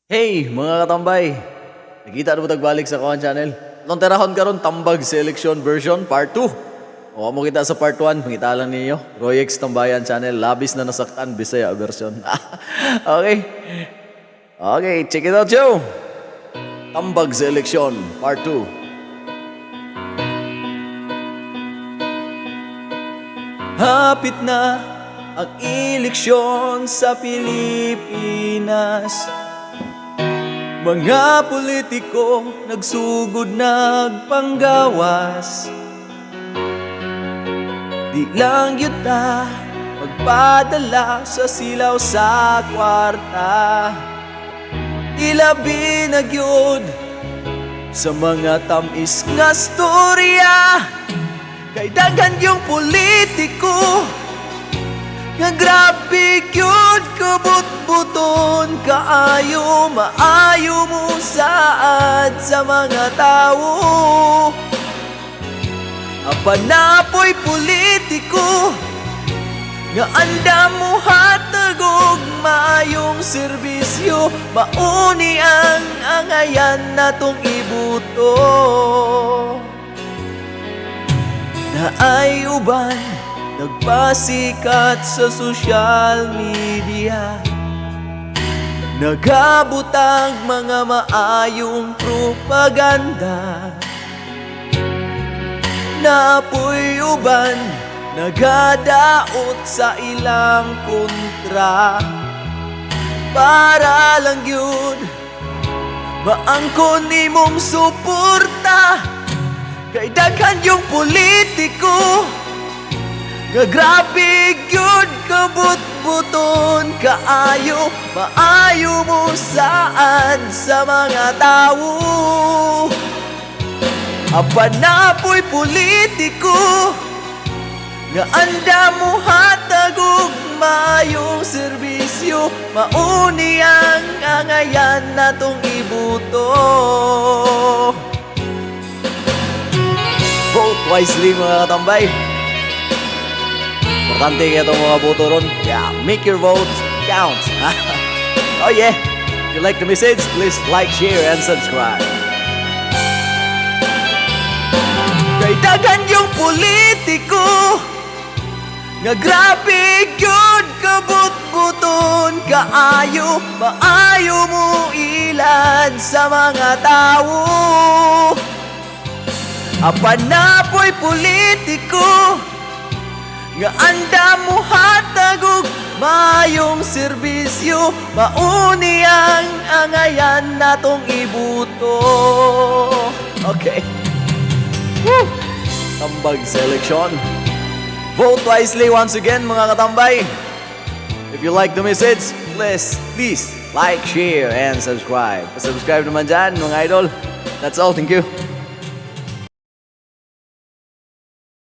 Hey mga katambay! Nakita na mo tagbalik sa Kuhan Channel? Nung terahon karon tambag selection version part 2. O mo kita sa part 1, pangita lang ninyo. Royex Tambayan Channel, labis na nasaktan, Bisaya version. Okay. Okay, check it out, Joe! Tambag selection part 2. Hapit na ang eleksyon sa Pilipinas. Mga politiko nagsugod nagpanggawas. Di lang yuta magpadala sa silaw sa kwarta. Ilabi na gyud sa mga tamis nga storya. Kay daghan yung politiko nga grabe gyud kabut-buton, kaayo maayo mo saad sa mga tawo. Apan napoy politiko nga anda mo hatag og maayong serbisyo, mauni ang angayan natong ibuto. Naay uban nagpasikat sa social media, nagabutang mga maayong propaganda. Napoy uban nagadaot sa ilang kontra, para lang yun maangkon imong suporta. Kay daghan yung politiko nga grabe gyud kabut-buton, kaayo maayo mo saad sa mga tawo. Apan napoy politiko nga anda mo hatag og maayong serbisyo, mauni ang angayan natong ibuto. Vote wisely mga katambay. Importante kaya itong mga boto ron. Yeah, make your vote count. Oh yeah, if you like the message, please like, share, and subscribe. Kay daghan yung politiko nga grabe gyud kabut-buton, kaayo maayo mo ilad sa mga tawo. Apan napoy politiko nga anda mo hatag og maayong serbisyo, mauni ang angayan natong ibuto. Okay. Woo! Tambag selection. Vote wisely once again mga katambay. If you like the message, please like, share, and subscribe. Subscribe naman dyan mga idol. That's all. Thank you.